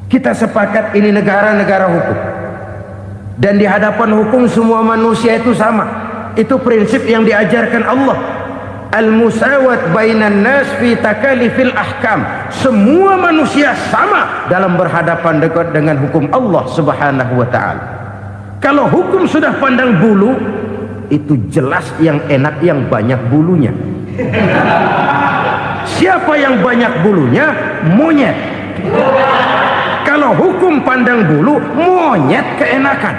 Kita sepakat ini negara hukum, dan di hadapan hukum semua manusia itu sama. Itu prinsip yang diajarkan Allah. Al-musawat bainan nas fi takalifil ahkam. Semua manusia sama dalam berhadapan dekat dengan hukum Allah Subhanahu wa taala. Kalau hukum sudah pandang bulu, itu jelas yang enak yang banyak bulunya. Siapa yang banyak bulunya? Monyet. Kalau hukum pandang bulu, monyet keenakan.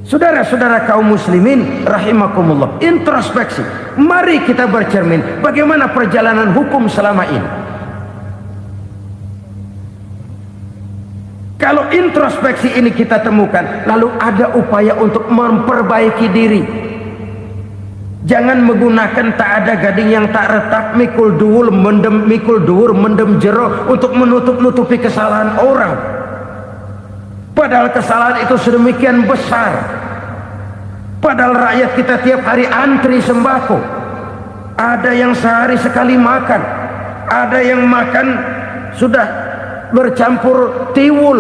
Saudara-saudara kaum muslimin rahimakumullah, introspeksi. Mari kita bercermin bagaimana perjalanan hukum selama ini. Kalau introspeksi ini kita temukan, lalu ada upaya untuk memperbaiki diri. Jangan menggunakan tak ada gading yang tak retak, mikul duwur mendem jero untuk menutup-nutupi kesalahan orang. Padahal kesalahan itu sedemikian besar. Padahal rakyat kita tiap hari antri sembako. Ada yang sehari sekali makan, ada yang makan sudah bercampur tiwul,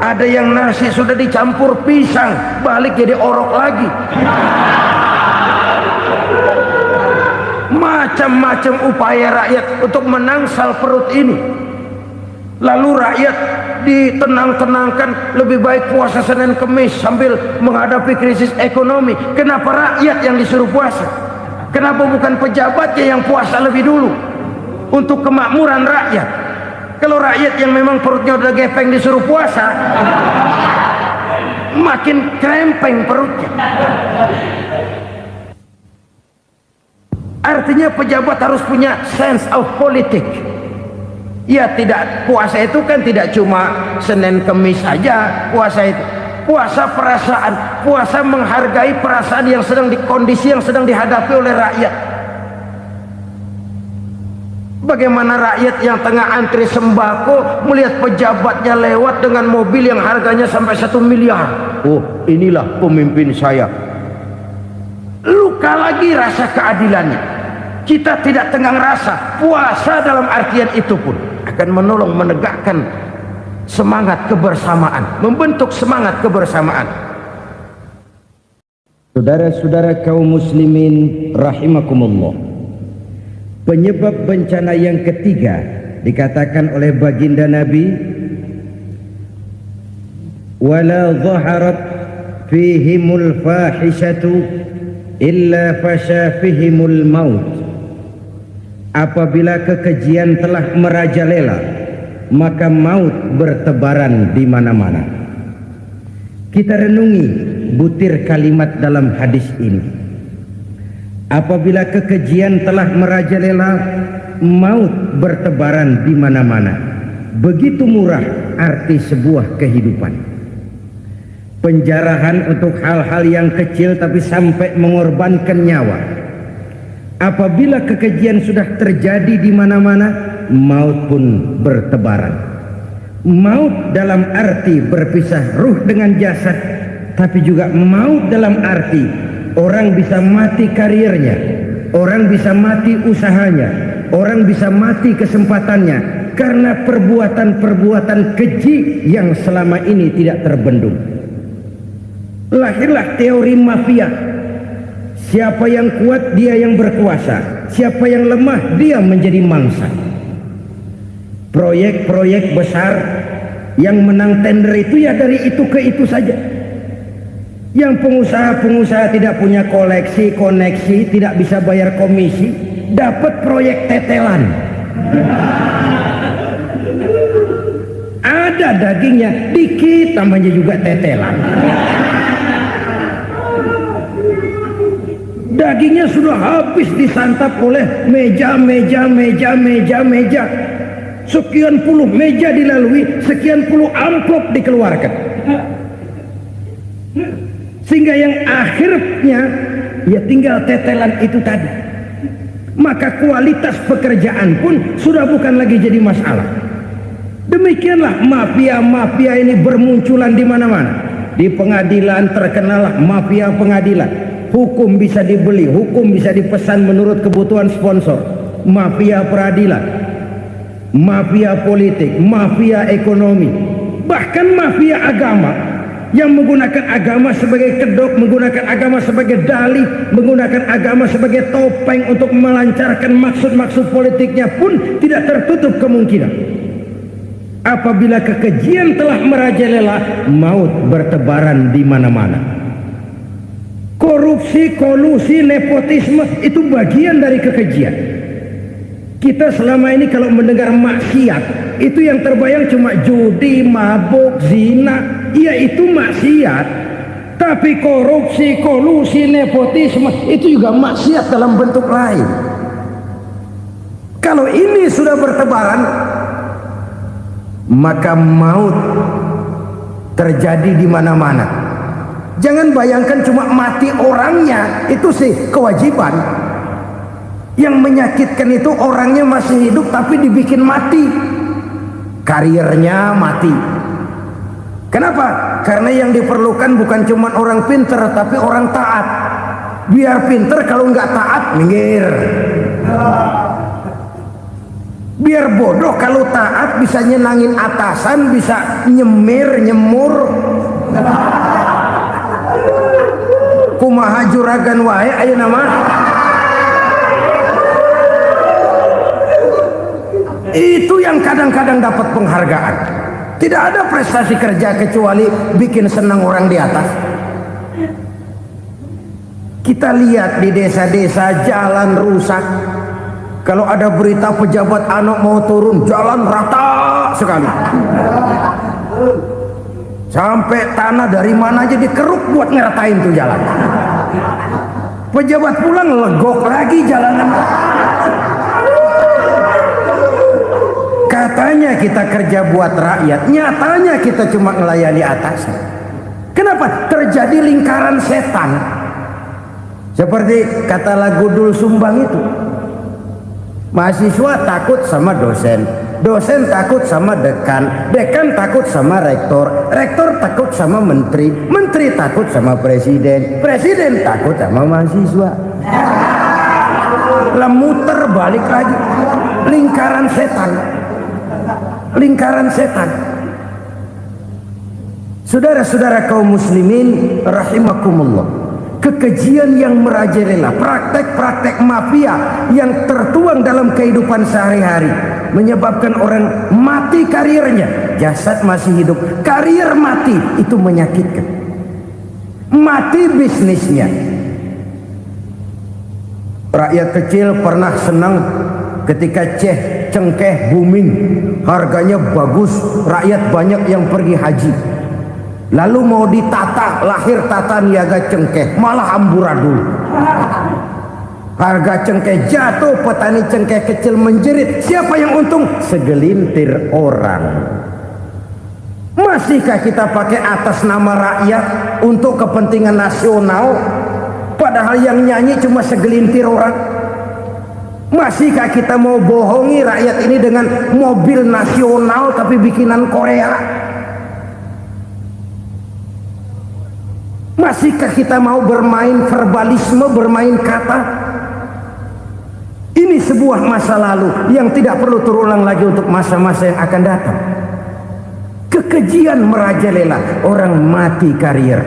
ada yang nasi sudah dicampur pisang, balik jadi orok lagi. Macam-macam upaya rakyat untuk menangsal perut ini. Lalu rakyat ditenang-tenangkan, lebih baik puasa Senin Kemis sambil menghadapi krisis ekonomi. Kenapa rakyat yang disuruh puasa? Kenapa bukan pejabatnya yang puasa lebih dulu untuk kemakmuran rakyat? Kalau rakyat yang memang perutnya udah gepeng disuruh puasa, makin krempeng perutnya. Artinya pejabat harus punya sense of politik. Ya, tidak, puasa itu kan tidak cuma Senin Kemis saja. Puasa itu puasa perasaan, puasa menghargai perasaan yang sedang kondisi yang sedang dihadapi oleh rakyat. Bagaimana rakyat yang tengah antri sembako melihat pejabatnya lewat dengan mobil yang harganya sampai 1 miliar. Oh, inilah pemimpin saya. Luka lagi rasa keadilannya. Kita tidak tenggang rasa. Puasa dalam artian itu pun akan menolong menegakkan semangat kebersamaan, membentuk semangat kebersamaan. Saudara-saudara kaum muslimin rahimakumullah, penyebab bencana yang ketiga dikatakan oleh baginda Nabi, wala zaharat fihimul fahishatu illa fasha fihimul maut. Apabila kekejian telah merajalela, maka maut bertebaran di mana-mana. Kita renungi butir kalimat dalam hadis ini. Apabila kekejian telah merajalela, maut bertebaran di mana-mana. Begitu murah arti sebuah kehidupan. Penjarahan untuk hal-hal yang kecil tapi sampai mengorbankan nyawa. Apabila kekejian sudah terjadi di mana-mana, maut pun bertebaran. Maut dalam arti berpisah ruh dengan jasad, tapi juga maut dalam arti orang bisa mati karirnya, orang bisa mati usahanya, orang bisa mati kesempatannya karena perbuatan-perbuatan keji yang selama ini tidak terbendung. Lahirlah teori mafia. Siapa yang kuat dia yang berkuasa, siapa yang lemah dia menjadi mangsa. Proyek-proyek besar yang menang tender itu ya dari itu ke itu saja. Yang pengusaha-pengusaha tidak punya koneksi, tidak bisa bayar komisi, dapat proyek tetelan. Ada dagingnya dikit, namanya juga tetelan. Dagingnya sudah habis disantap oleh meja. Sekian puluh meja dilalui, sekian puluh amplop dikeluarkan. Sehingga yang akhirnya ya tinggal tetelan itu tadi. Maka kualitas pekerjaan pun sudah bukan lagi jadi masalah. Demikianlah mafia-mafia ini bermunculan di mana-mana. Di pengadilan terkenallah mafia pengadilan. Hukum bisa dibeli, hukum bisa dipesan menurut kebutuhan sponsor. Mafia peradilan. mafia politik, mafia ekonomi, bahkan mafia agama yang menggunakan agama sebagai kedok, menggunakan agama sebagai dalih, menggunakan agama sebagai topeng untuk melancarkan maksud-maksud politiknya pun tidak tertutup kemungkinan. Apabila kekejian telah merajalela, maut bertebaran di mana-mana. Korupsi, kolusi, nepotisme itu bagian dari kekejian. Kita selama ini kalau mendengar maksiat, itu yang terbayang cuma judi, mabuk, zina. Iya, itu maksiat. Tapi korupsi, kolusi, nepotisme itu juga maksiat dalam bentuk lain. Kalau ini sudah bertebaran, maka maut terjadi di mana-mana. Jangan bayangkan cuma mati orangnya, itu sih kewajiban. Yang menyakitkan itu orangnya masih hidup tapi dibikin mati, karirnya mati. Kenapa? Karena yang diperlukan bukan cuma orang pinter tapi orang taat. Biar pinter, kalau nggak taat minggir. Biar bodoh, kalau taat bisa nyenangin atasan, bisa nyemir, nyemur. Kumaha juragan wae ayo nama. Itu yang kadang-kadang dapat penghargaan. Tidak ada prestasi kerja kecuali bikin senang orang di atas. Kita lihat di desa-desa jalan rusak. Kalau ada berita pejabat anak mau turun, jalan rata sekali. Sampai tanah dari mana aja dikeruk buat ngeratain tuh jalan. Pejabat pulang legok lagi jalanan. Katanya kita kerja buat rakyat, nyatanya kita cuma melayani atasnya. Kenapa? Terjadi lingkaran setan. Seperti kata lagu Dul Sumbang itu. Mahasiswa takut sama dosen, dosen takut sama dekan, dekan takut sama rektor, rektor takut sama menteri, menteri takut sama presiden, presiden takut sama mahasiswa. Lah muter balik lagi, lingkaran setan, lingkaran setan. Saudara-saudara kaum muslimin rahimakumullah, kekejian yang merajalela, praktek-praktek mafia yang tertuang dalam kehidupan sehari-hari menyebabkan orang mati karirnya, jasad masih hidup, karir mati, itu menyakitkan. Mati bisnisnya. Rakyat kecil pernah senang ketika cengkeh booming, harganya bagus, rakyat banyak yang pergi haji. Lalu mau ditata, lahir tata niaga cengkeh, malah amburadul. Harga cengkeh jatuh, petani cengkeh kecil menjerit. Siapa yang untung? Segelintir orang. Masihkah kita pakai atas nama rakyat untuk kepentingan nasional, padahal yang nyanyi cuma segelintir orang? Masihkah kita mau bohongi rakyat ini dengan mobil nasional tapi bikinan Korea? Masihkah kita mau bermain verbalisme, bermain kata? Ini sebuah masa lalu yang tidak perlu terulang lagi untuk masa-masa yang akan datang. Kekejian merajalela, orang mati karir.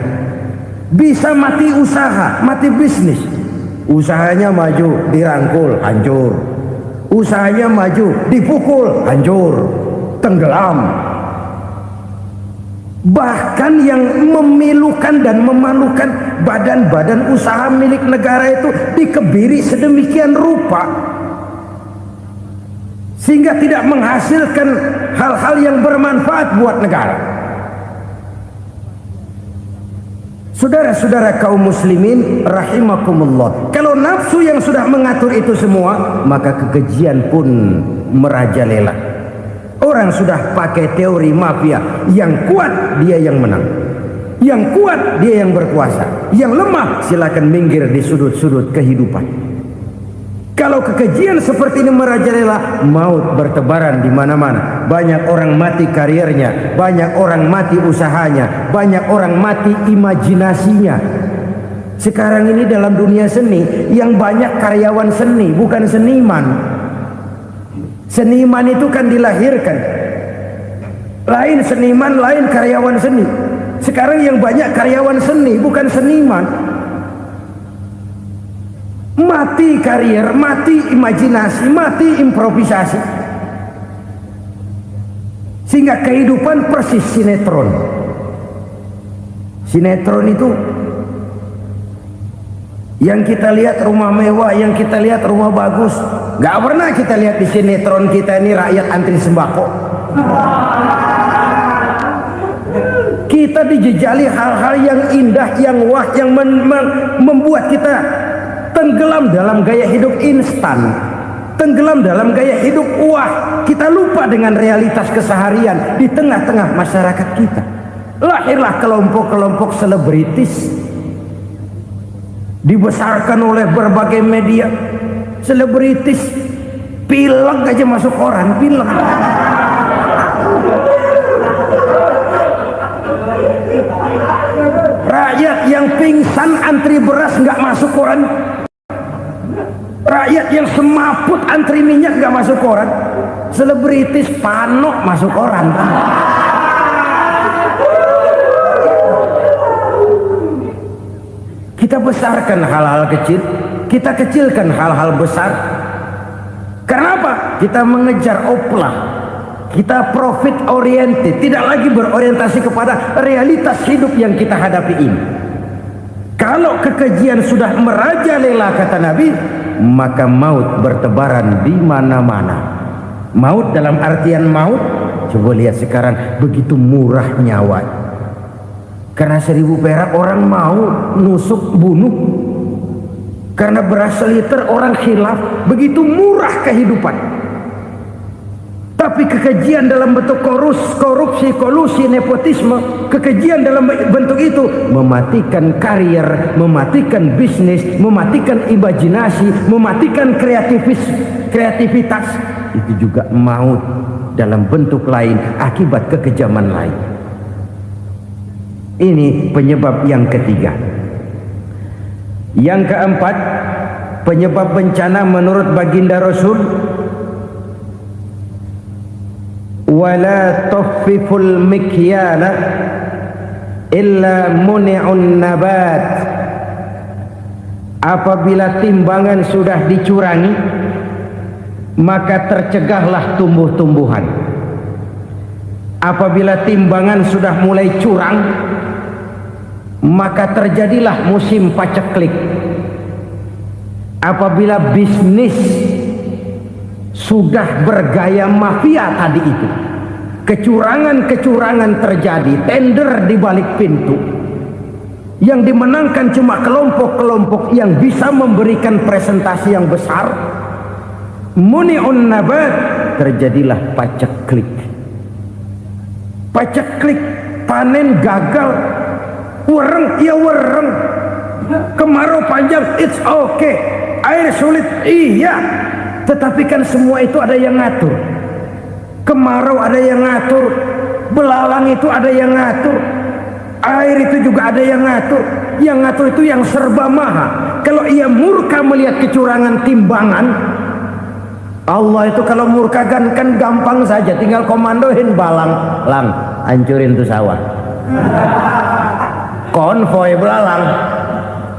Bisa mati usaha, mati bisnis. Usahanya maju, dirangkul, hancur. Usahanya maju, dipukul, hancur, tenggelam. Bahkan yang memilukan dan memalukan, badan-badan usaha milik negara itu dikebiri sedemikian rupa sehingga tidak menghasilkan hal-hal yang bermanfaat buat negara. Saudara-saudara kaum muslimin rahimakumullah, kalau nafsu yang sudah mengatur itu semua, maka kekejian pun merajalela. Orang sudah pakai teori mafia, yang kuat dia yang menang, yang kuat dia yang berkuasa, yang lemah silakan minggir di sudut-sudut kehidupan. Kalau kekejian seperti ini merajalela, maut bertebaran di mana-mana. Banyak orang mati karirnya, banyak orang mati usahanya, banyak orang mati imajinasinya. Sekarang ini dalam dunia seni yang banyak karyawan seni, bukan seniman. Seniman itu kan dilahirkan, lain seniman, lain karyawan seni. Sekarang yang banyak karyawan seni, bukan seniman. Mati karier, mati imajinasi, mati improvisasi, sehingga kehidupan persis sinetron. Sinetron itu yang kita lihat rumah mewah, yang kita lihat rumah bagus, gak pernah kita lihat di sinetron kita ini rakyat antri sembako. Kita dijejali hal-hal yang indah, yang wah, yang membuat kita tenggelam dalam gaya hidup instan, tenggelam dalam gaya hidup wah. Kita lupa dengan realitas keseharian di tengah-tengah masyarakat kita. Lahirlah kelompok-kelompok selebritis, dibesarkan oleh berbagai media. Selebritis pilek aja masuk koran, pilek. Rakyat yang pingsan antri beras nggak masuk koran. Rakyat yang semaput antri minyak nggak masuk koran. Selebritis panok masuk koran. Kita besarkan hal-hal kecil, kita kecilkan hal-hal besar. Kenapa? Kita mengejar oplah, kita profit oriented, tidak lagi berorientasi kepada realitas hidup yang kita hadapi ini. Kalau kekejian sudah merajalela, kata Nabi, maka maut bertebaran di mana-mana. Maut dalam artian maut, coba lihat sekarang begitu murah nyawa. Karena 1000 perak orang mau nusuk bunuh. Karena beras seliter orang khilaf. Begitu murah kehidupan. Tapi kekejian dalam bentuk korupsi, kolusi, nepotisme, kekejian dalam bentuk itu mematikan karier, mematikan bisnis, mematikan imajinasi, mematikan kreativitas. Itu juga maut dalam bentuk lain akibat kekejaman lain. Ini penyebab yang ketiga. Yang keempat, penyebab bencana menurut baginda Rasul, wala tuffiful mikyala illa muni'un nabat. Apabila timbangan sudah dicurangi, maka tercegahlah tumbuh-tumbuhan. Apabila timbangan sudah mulai curang, maka terjadilah musim paceklik. Apabila bisnis sudah bergaya mafia tadi itu, kecurangan-kecurangan terjadi, tender di balik pintu, yang dimenangkan cuma kelompok-kelompok yang bisa memberikan presentasi yang besar, muni'un nabat, terjadilah paceklik. Paceklik, panen gagal, wereng, ya wereng. Kemarau panjang, it's okay. Air sulit, iya. Tetapi kan semua itu ada yang ngatur. Kemarau ada yang ngatur, belalang itu ada yang ngatur, air itu juga ada yang ngatur. Yang ngatur itu yang serba maha. Kalau ia murka melihat kecurangan timbangan, Allah itu kalau murka kan gampang saja, tinggal komandoin balang, lang, hancurin tuh sawah. Konvoy belalang,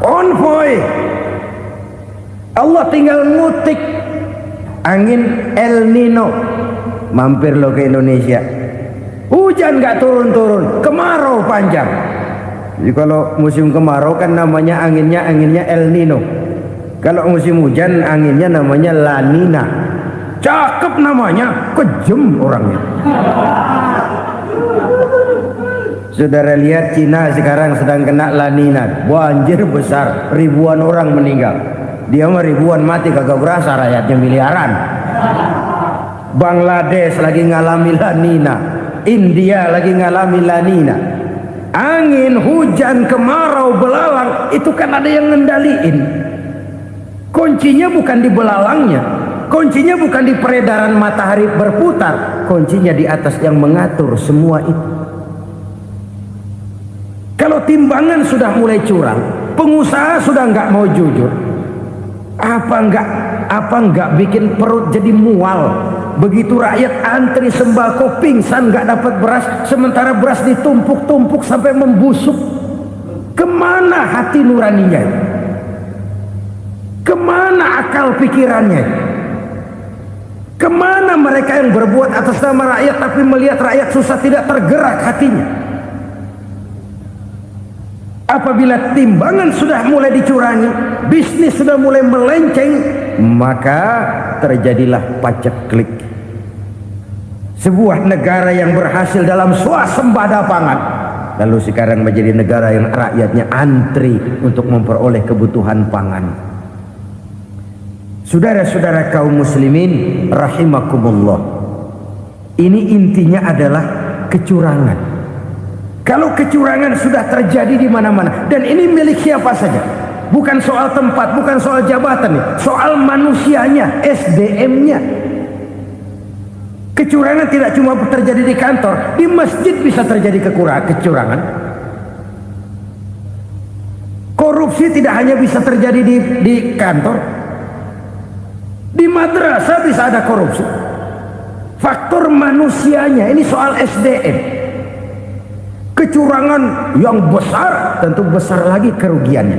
konvoy. Allah tinggal ngutik. Angin El Nino, mampir lo ke Indonesia. Hujan nggak turun-turun, kemarau panjang. Jadi kalau musim kemarau kan namanya anginnya El Nino. Kalau musim hujan anginnya namanya La Nina. Cakep namanya, kejem orangnya. Saudara lihat Cina sekarang sedang kena La Nina, banjir besar, ribuan orang meninggal. Dia mah ribuan mati kagak berasa, rakyatnya miliaran. Bangladesh lagi ngalami La Nina, India lagi ngalami La Nina. Angin, hujan, kemarau, belalang, itu kan ada yang ngendaliin. Kuncinya bukan di belalangnya, kuncinya bukan di peredaran matahari berputar, kuncinya di atas yang mengatur semua itu. Kalau timbangan sudah mulai curang, pengusaha sudah nggak mau jujur, apa enggak bikin perut jadi mual, Begitu rakyat antri sembako pingsan nggak dapat beras, sementara beras ditumpuk-tumpuk sampai membusuk. Kemana hati nuraninya? Kemana akal pikirannya? Kemana mereka yang berbuat atas nama rakyat tapi melihat rakyat susah tidak tergerak hatinya? Apabila timbangan sudah mulai dicurangi, bisnis sudah mulai melenceng, maka terjadilah paceklik. Sebuah negara yang berhasil dalam swasembada pangan, lalu sekarang menjadi negara yang rakyatnya antri untuk memperoleh kebutuhan pangan. Saudara-saudara kaum muslimin rahimakumullah, ini intinya adalah kecurangan. Kalau kecurangan sudah terjadi di mana-mana, dan ini milik siapa saja, bukan soal tempat, bukan soal jabatan, soal manusianya, SDM-nya. Kecurangan tidak cuma terjadi di kantor, di masjid bisa terjadi kecurangan. Korupsi tidak hanya bisa terjadi di kantor, di madrasah bisa ada korupsi. Faktor manusianya, ini soal SDM. Kecurangan yang besar tentu besar lagi kerugiannya.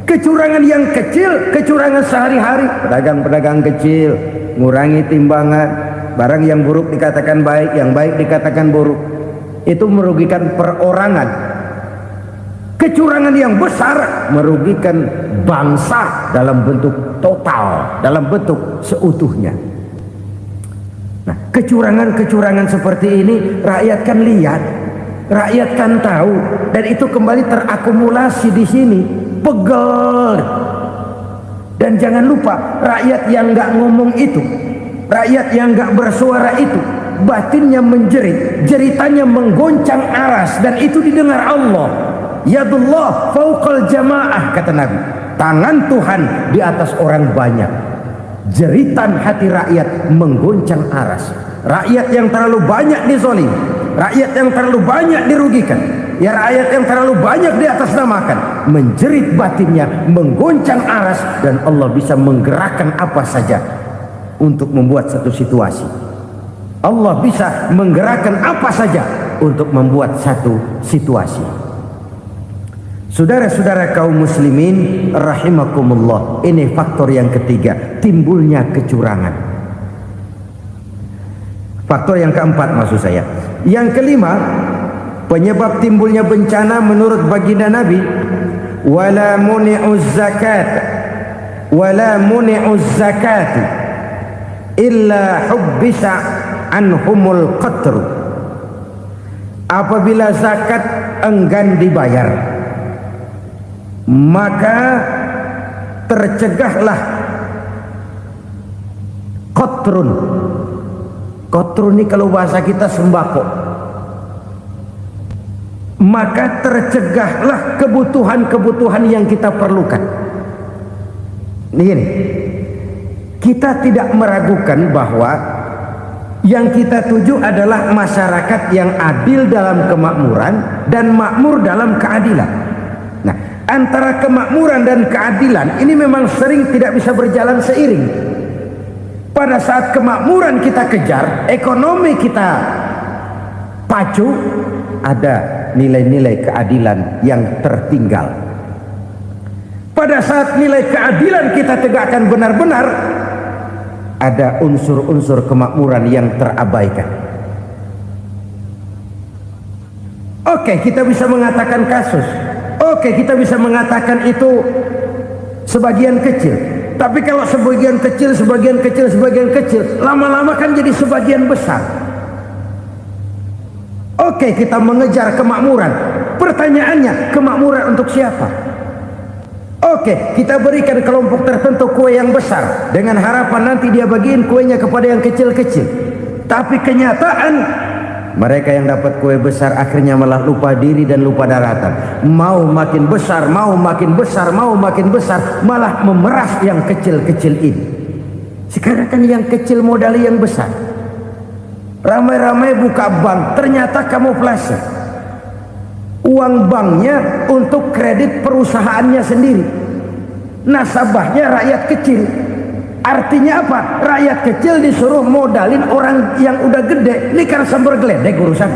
Kecurangan yang kecil, kecurangan sehari-hari, pedagang-pedagang kecil ngurangi timbangan, barang yang buruk dikatakan baik, yang baik dikatakan buruk, itu merugikan perorangan. Kecurangan yang besar merugikan bangsa dalam bentuk total, dalam bentuk seutuhnya. Nah, kecurangan-kecurangan seperti ini rakyat kan lihat, rakyat kan tahu, dan itu kembali terakumulasi di sini, pegel. Dan jangan lupa, rakyat yang nggak ngomong itu, rakyat yang nggak bersuara itu, batinnya menjerit, jeritannya menggoncang aras, dan itu didengar Allah. Yadullah fauqal jamaah, kata Nabi, tangan Tuhan di atas orang banyak. Jeritan hati rakyat menggoncang aras. Rakyat yang terlalu banyak dizolim, rakyat yang terlalu banyak dirugikan, ya rakyat yang terlalu banyak di atas namakan, menjerit batinnya, menggoncang aras, dan Allah bisa menggerakkan apa saja untuk membuat satu situasi. Allah bisa menggerakkan apa saja untuk membuat satu situasi. Saudara-saudara kaum muslimin rahimakumullah, ini faktor yang ketiga, timbulnya kecurangan. Faktor yang keempat maksud saya. Yang kelima, penyebab timbulnya bencana menurut baginda Nabi, wala muni'uz zakat wala muni'uz zakat illa hubbisa anhumul qatr. Apabila zakat enggan dibayar, maka tercegahlah qatrun. Qatrun ini kalau bahasa kita sembako. Maka tercegahlah kebutuhan-kebutuhan yang kita perlukan. Ini, kita tidak meragukan bahwa yang kita tuju adalah masyarakat yang adil dalam kemakmuran dan makmur dalam keadilan. Nah, antara kemakmuran dan keadilan ini memang sering tidak bisa berjalan seiring. Pada saat kemakmuran kita kejar, ekonomi kita pacu, ada nilai-nilai keadilan yang tertinggal. Pada saat nilai keadilan kita tegakkan benar-benar, ada unsur-unsur kemakmuran yang terabaikan. Oke, kita bisa mengatakan kasus. Oke, kita bisa mengatakan itu sebagian kecil. Tapi kalau sebagian kecil, lama-lama kan jadi sebagian besar. Oke, kita mengejar kemakmuran. Pertanyaannya, kemakmuran untuk siapa? Oke, kita berikan kelompok tertentu kue yang besar dengan harapan nanti dia bagiin kuenya kepada yang kecil-kecil. Tapi kenyataan, mereka yang dapat kue besar akhirnya malah lupa diri dan lupa daratan. Mau makin besar, mau makin besar, mau makin besar, malah memeras yang kecil-kecil ini. Sekarang kan yang kecil modali yang besar. Ramai-ramai buka bank, ternyata kamuflase. Uang banknya untuk kredit perusahaannya sendiri. Nasabahnya rakyat kecil. Artinya apa? Rakyat kecil disuruh modalin orang yang udah gede. Ini karena sumber geledek urusan.